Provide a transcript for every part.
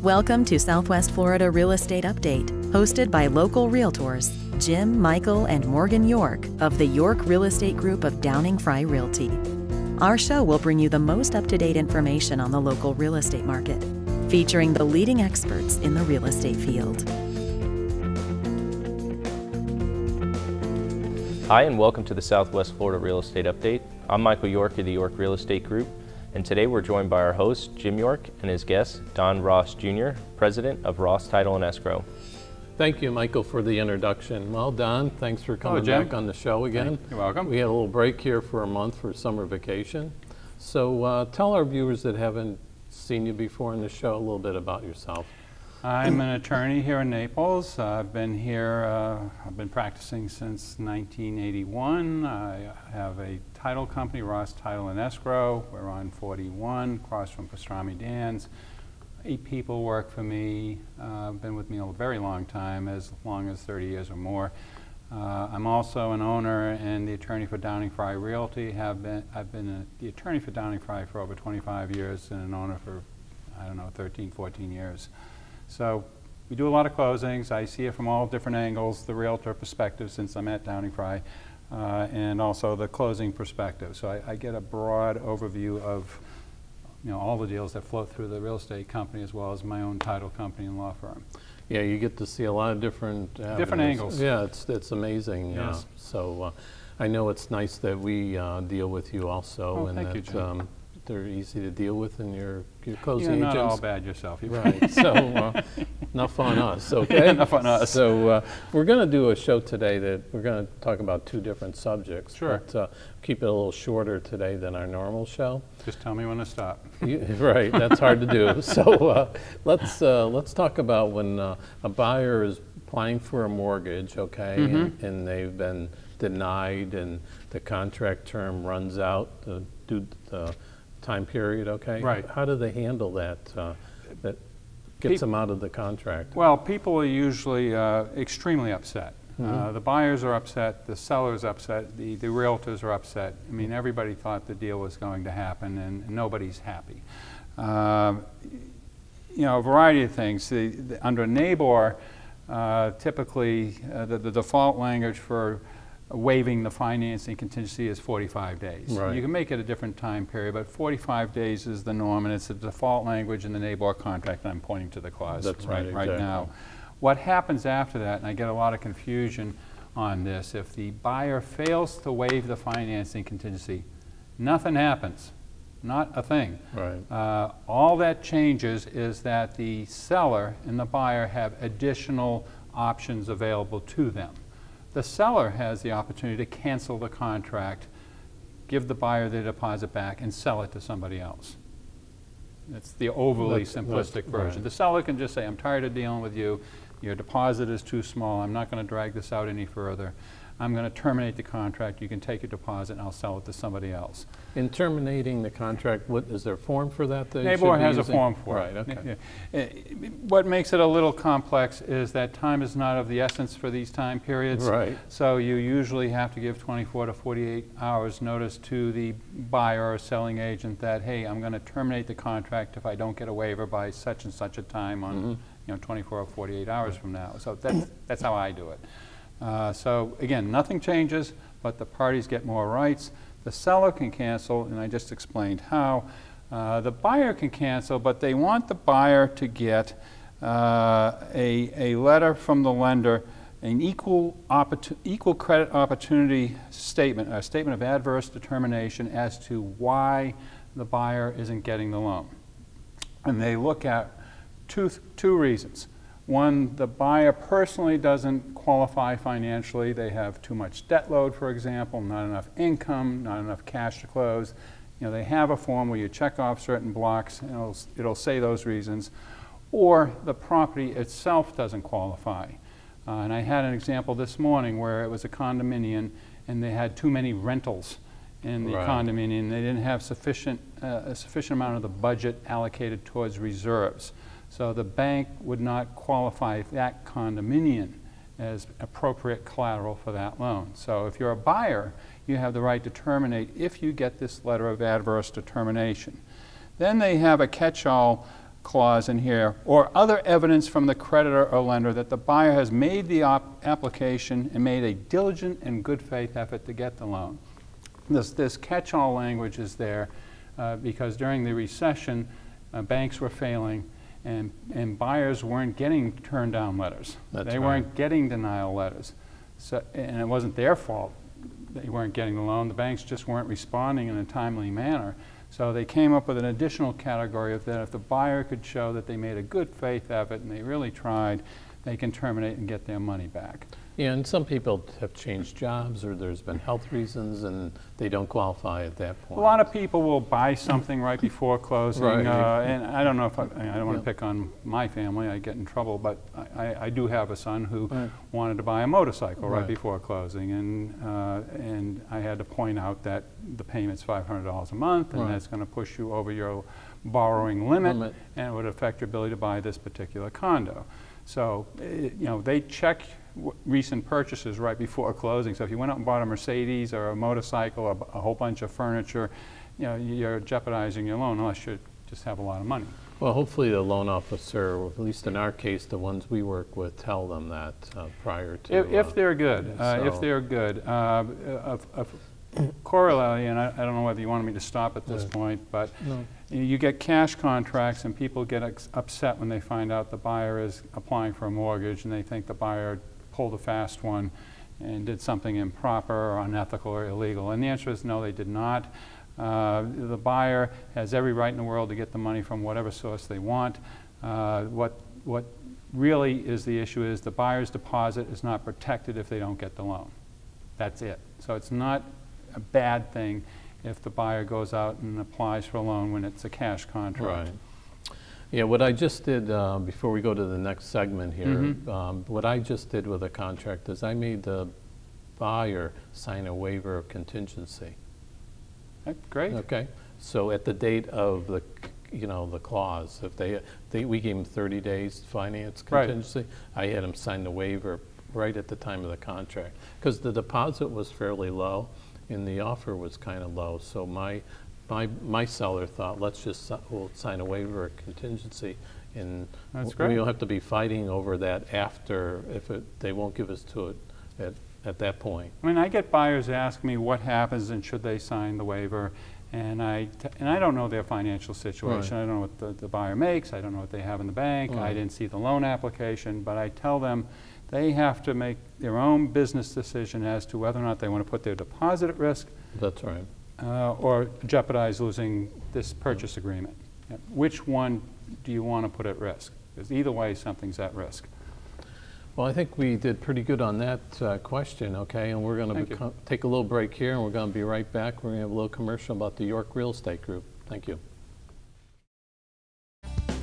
Welcome to Southwest Florida Real Estate Update, hosted by local realtors Jim, Michael, and Morgan York of the York Real Estate Group of Downing-Frye Realty. Our show will bring you the most up-to-date information on the local real estate market, featuring the leading experts in the real estate field. Hi, and welcome to the Southwest Florida Real Estate Update. I'm Michael York of the York Real Estate Group, and today we're joined by our host, Jim York, and his guest, Don Ross Jr., President of Ross Title and Escrow. Thank you, Michael, for the introduction. Well, Don, thanks for coming back on the show again. You're welcome. We had a little break here for a month for summer vacation. So tell our viewers that haven't seen you before in the show a little bit about yourself. I'm an attorney here in Naples. I've been here, I've been practicing since 1981. I have a title company, Ross Title and Escrow. We're on 41, across from Pastrami Dan's. 8 people work for me, been with me a very long time, as long as 30 years or more. I'm also an owner and the attorney for Downing-Frye Realty. I've been the attorney for Downing-Frye for over 25 years and an owner for, 13, 14 years. So we do a lot of closings. I see it from all different angles, the realtor perspective since I'm at Downing-Frye, and also the closing perspective. So I get a broad overview of all the deals that flow through the real estate company as well as my own title company and law firm. Yeah, you get to see a lot of different angles. Yeah, it's amazing. Yes. So I know it's nice that we deal with you also, and thank you, that Jim. they're easy to deal with, and you're cozy You're agents. not all bad yourself. Right. So enough on us, okay? Enough on us. So we're going to do a show today that we're going to talk about 2 different subjects. Sure. But keep it a little shorter today than our normal show. Just tell me when to stop. Right. That's hard to do. So let's talk about when a buyer is applying for a mortgage, okay, and they've been denied, and the contract term runs out due to the time period, okay? Right. How do they handle that? That gets them out of the contract. Well, people are usually extremely upset. The buyers are upset, the sellers are upset, the realtors are upset. I mean, everybody thought the deal was going to happen, and nobody's happy. A variety of things. Under NABOR, typically the default language for waiving the financing contingency is 45 days. Right. You can make it a different time period, but 45 days is the norm, and it's the default language in the NABOR contract. I'm pointing to the clause right now. What happens after that, and I get a lot of confusion on this, if the buyer fails to waive the financing contingency, nothing happens, not a thing. Right. All that changes is that the seller and the buyer have additional options available to them. The seller has the opportunity to cancel the contract, give the buyer the deposit back, and sell it to somebody else. That's the overly simplistic version. Right. The seller can just say, I'm tired of dealing with you. Your deposit is too small. I'm not going to drag this out any further. I'm going to terminate the contract. You can take your deposit and I'll sell it to somebody else. In terminating the contract, is there a form for that? NABOR has a form for it. Right, okay. What makes it a little complex is that time is not of the essence for these time periods. Right. So you usually have to give 24 to 48 hours notice to the buyer or selling agent that, hey, I'm going to terminate the contract if I don't get a waiver by such and such a time on 24 or 48 hours from now. So that's how I do it. So again, nothing changes, but the parties get more rights. The seller can cancel, and I just explained how. The buyer can cancel, but they want the buyer to get a letter from the lender, an equal credit opportunity statement, a statement of adverse determination as to why the buyer isn't getting the loan. And they look at two reasons. One, the buyer personally doesn't qualify financially. They have too much debt load, for example, not enough income, not enough cash to close. They have a form where you check off certain blocks, and it'll say those reasons. Or the property itself doesn't qualify. And I had an example this morning where it was a condominium, and they had too many rentals in the condominium. They didn't have a sufficient amount of the budget allocated towards reserves. So the bank would not qualify that condominium as appropriate collateral for that loan. So if you're a buyer, you have the right to terminate if you get this letter of adverse determination. Then they have a catch-all clause in here, or other evidence from the creditor or lender that the buyer has made the application and made a diligent and good faith effort to get the loan. This catch-all language is there because during the recession, banks were failing and buyers weren't getting turned down letters. They weren't getting denial letters. So, and it wasn't their fault they weren't getting the loan. The banks just weren't responding in a timely manner. So they came up with an additional category of that if the buyer could show that they made a good faith effort and they really tried, they can terminate and get their money back. Yeah, and some people have changed jobs or there's been health reasons and they don't qualify at that point. A lot of people will buy something right before closing, Right. And I don't know if I don't want to pick on my family, I get in trouble, but I do have a son who wanted to buy a motorcycle right before closing, and I had to point out that the payment's $500 a month, and that's going to push you over your borrowing limit, and it would affect your ability to buy this particular condo. So, you know, they check recent purchases right before closing. So if you went out and bought a Mercedes or a motorcycle or a whole bunch of furniture, you know, you're jeopardizing your loan unless you just have a lot of money. Well, hopefully the loan officer, or at least in our case, the ones we work with, tell them that prior to. If they're good, if they're good. Corollary, and I don't know whether you wanted me to stop at this point, but you get cash contracts and people get upset when they find out the buyer is applying for a mortgage and they think the buyer pulled a fast one and did something improper or unethical or illegal. And the answer is no, they did not. The buyer has every right in the world to get the money from whatever source they want. What really is the issue is the buyer's deposit is not protected if they don't get the loan. That's it. So it's not a bad thing if the buyer goes out and applies for a loan when it's a cash contract. Right. Yeah, what I just did, before we go to the next segment here, what I just did with a contract is I made the buyer sign a waiver of contingency. Great. Okay. So at the date of the, you know, the clause, if we gave them 30 days finance contingency, I had them sign the waiver right at the time of the contract because the deposit was fairly low and the offer was kind of low. So my seller thought, let's just we'll sign a waiver of contingency, and we don't have to be fighting over that after if they won't give us to it at that point. I mean, I get buyers ask me what happens and should they sign the waiver, and I don't know their financial situation. I don't know what the buyer makes. I don't know what they have in the bank. I didn't see the loan application, but I tell them they have to make their own business decision as to whether or not they want to put their deposit at risk. That's right. Or jeopardize losing this purchase agreement. Which one do you want to put at risk? Because either way, something's at risk. Well, I think we did pretty good on that question, okay? And we're going to take a little break here, and we're going to be right back. We're going to have a little commercial about the York Real Estate Group. Thank you.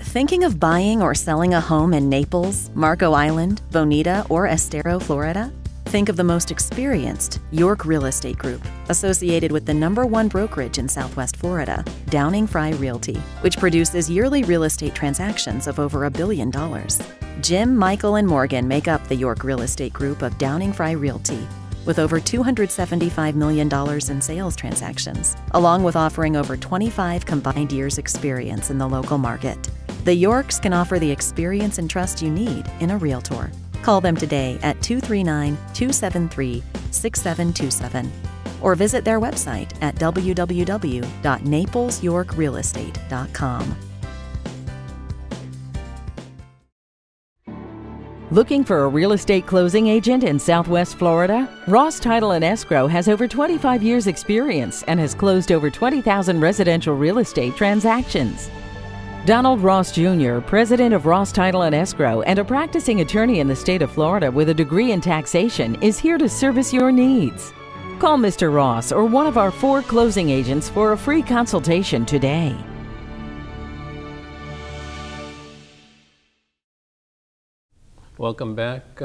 Thinking of buying or selling a home in Naples, Marco Island, Bonita, or Estero, Florida? Think of the most experienced York Real Estate Group, associated with the #1 brokerage in Southwest Florida, Downing Fry Realty, which produces yearly real estate transactions of over $1 billion. Jim, Michael, and Morgan make up the York Real Estate Group of Downing Fry Realty, with over $275 million in sales transactions, along with offering over 25 combined years' experience in the local market. The Yorks can offer the experience and trust you need in a realtor. Call them today at 239-273-6727 or visit their website at www.naplesyorkrealestate.com. Looking for a real estate closing agent in Southwest Florida? Ross Title and Escrow has over 25 years experience and has closed over 20,000 residential real estate transactions. Donald Ross Jr., president of Ross Title and Escrow and a practicing attorney in the state of Florida with a degree in taxation, is here to service your needs. Call Mr. Ross or one of our 4 closing agents for a free consultation today. Welcome back.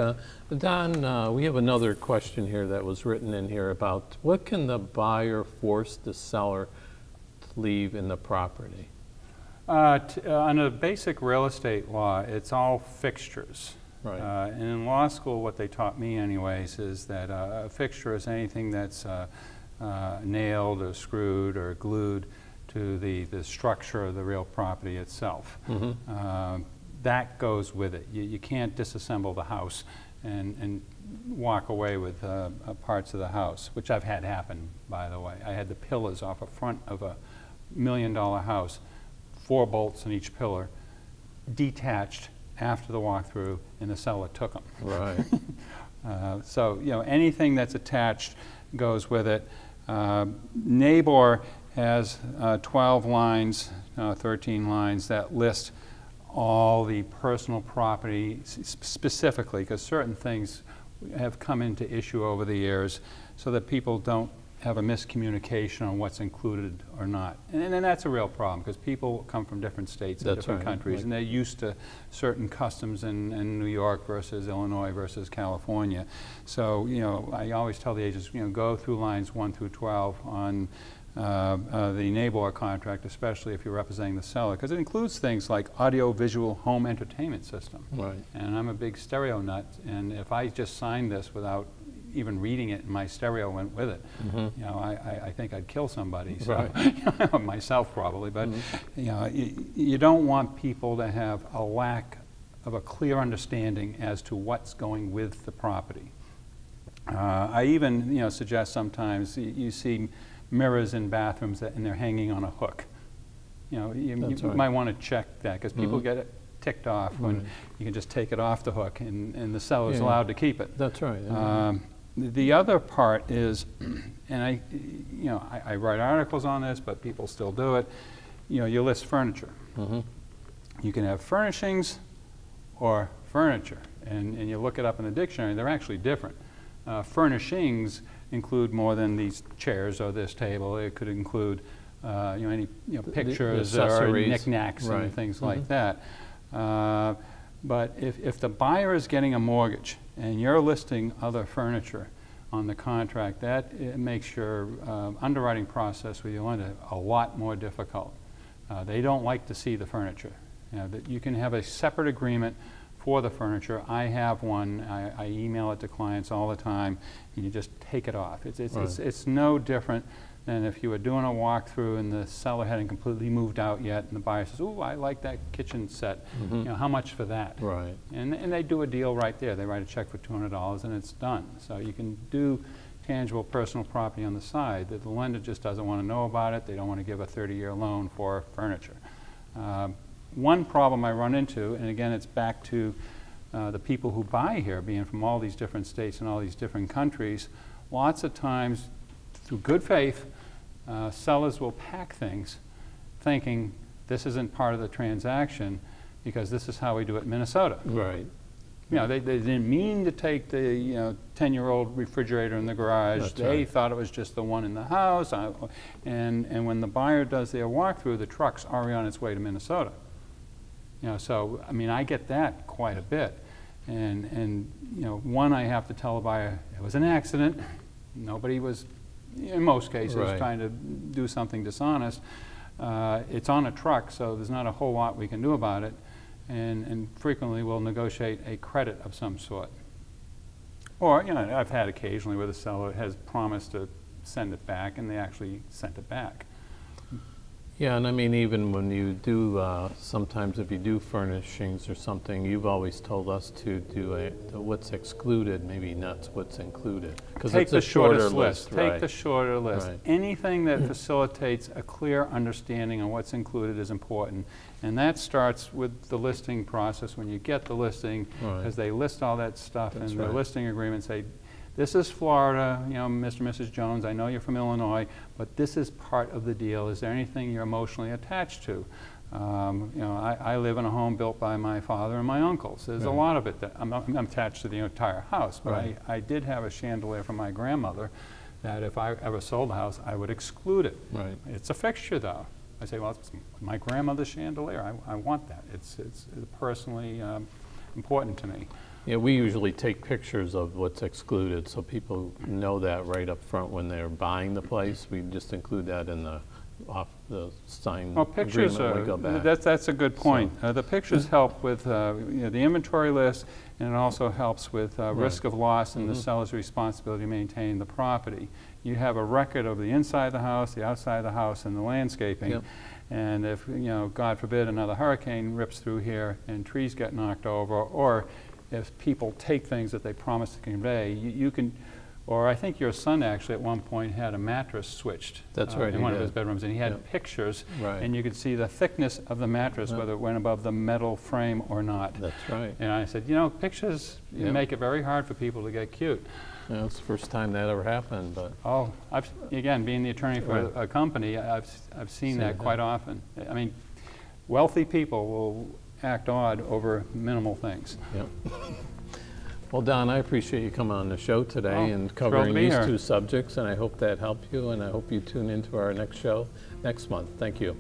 Don, we have another question here that was written in here about what can the buyer force the seller to leave in the property? Under basic real estate law, it's all fixtures. Right. And in law school, what they taught me anyways is that a fixture is anything that's nailed or screwed or glued to the structure of the real property itself. That goes with it. You can't disassemble the house and walk away with parts of the house, which I've had happen, by the way. I had the pillars off the front of a $1 million house, 4 bolts in each pillar, detached after the walkthrough, and the seller took them. Right. So, you know, anything that's attached goes with it. Nabor has 12 lines, 13 lines that list all the personal property specifically, because certain things have come into issue over the years so that people don't have a miscommunication on what's included or not. And that's a real problem, because people come from different states and different countries, and they're used to certain customs in New York versus Illinois versus California. So, you know, I always tell the agents, you know, go through lines 1 through 12 on the Nabor contract, especially if you're representing the seller, because it includes things like audio-visual home entertainment system. Right. And I'm a big stereo nut, and if I just signed this without even reading it and my stereo went with it, you know, I think I'd kill somebody. So, right. Myself probably, but you know, you don't want people to have a lack of a clear understanding as to what's going with the property. I even, you know, suggest sometimes you see mirrors in bathrooms and they're hanging on a hook. You know, you might want to check that, because people get it ticked off when you can just take it off the hook and the seller's allowed to keep it. That's right. The other part is, and I write articles on this, but people still do it, you know, you list furniture. You can have furnishings or furniture, and you look it up in the dictionary, they're actually different. Furnishings include more than these chairs or this table. It could include you know, any pictures or knickknacks and things like that. But if the buyer is getting a mortgage and you're listing other furniture on the contract, that makes your underwriting process with your lender a lot more difficult. They don't like to see the furniture. You know, that you can have a separate agreement for the furniture. I have one. I email it to clients all the time, and you just take it off. It's no different than if you were doing a walkthrough and the seller hadn't completely moved out yet, and the buyer says, "Ooh, I like that kitchen set. You know, how much for that?" Right. And they do a deal right there. They write a check for $200 and it's done. So you can do tangible personal property on the side that the lender just doesn't want to know about it. They don't want to give a 30-year loan for furniture. One problem I run into, and again it's back to the people who buy here being from all these different states and all these different countries, lots of times through good faith, sellers will pack things thinking this isn't part of the transaction because this is how we do it in Minnesota. Right. You know, they didn't mean to take the 10-year-old refrigerator in the garage. That's they right. thought it was just the one in the house. And when the buyer does their walkthrough, the truck's already on its way to Minnesota. You know, so I mean, I get that quite a bit. And you know, one, I have to tell a buyer it was an accident. Nobody was, in most cases, trying to do something dishonest. It's on a truck, so there's not a whole lot we can do about it. And frequently we'll negotiate a credit of some sort. Or, you know, I've had occasionally where the seller has promised to send it back, and they actually sent it back. Yeah, and I mean, even when you do, sometimes if you do furnishings or something, you've always told us to do what's excluded, maybe not what's included. Because Take it's the a shorter shortest list. Right. Take the shorter list. Right. Anything that facilitates a clear understanding of what's included is important. And that starts with the listing process when you get the listing, because they list all that stuff in the listing agreement, say, this is Florida, you know, Mr. and Mrs. Jones, I know you're from Illinois, but this is part of the deal. Is there anything you're emotionally attached to? You know, I live in a home built by my father and my uncles. There's a lot of it that I'm attached to the entire house, but I did have a chandelier from my grandmother that if I ever sold the house, I would exclude it. Right. It's a fixture, though. I say, well, it's my grandmother's chandelier. I want that. It's personally important to me. Yeah, we usually take pictures of what's excluded so people know that right up front when they're buying the place. We just include that in the off the signed Well, pictures agreement when we are, go back. that's a good point. The pictures help with the inventory list, and it also helps with risk of loss and the seller's responsibility to maintain the property. You have a record of the inside of the house, the outside of the house, and the landscaping. Yep. And if, God forbid, another hurricane rips through here and trees get knocked over, or if people take things that they promised to convey, you can, or I think your son actually at one point had a mattress switched. That's right, in he one of did. his bedrooms, and he had pictures, Right. and you could see the thickness of the mattress, whether it went above the metal frame or not. That's right. And I said, pictures make it very hard for people to get cute. It's the first time that ever happened, but Oh, again, being the attorney for Right. a company, I've seen that quite often. I mean, wealthy people will act odd over minimal things. yeah. Well, Don, I appreciate you coming on the show today Oh, and thrilled covering to be these here. two subjects, and I hope that helped you, and I hope you tune into our next show next month. Thank you.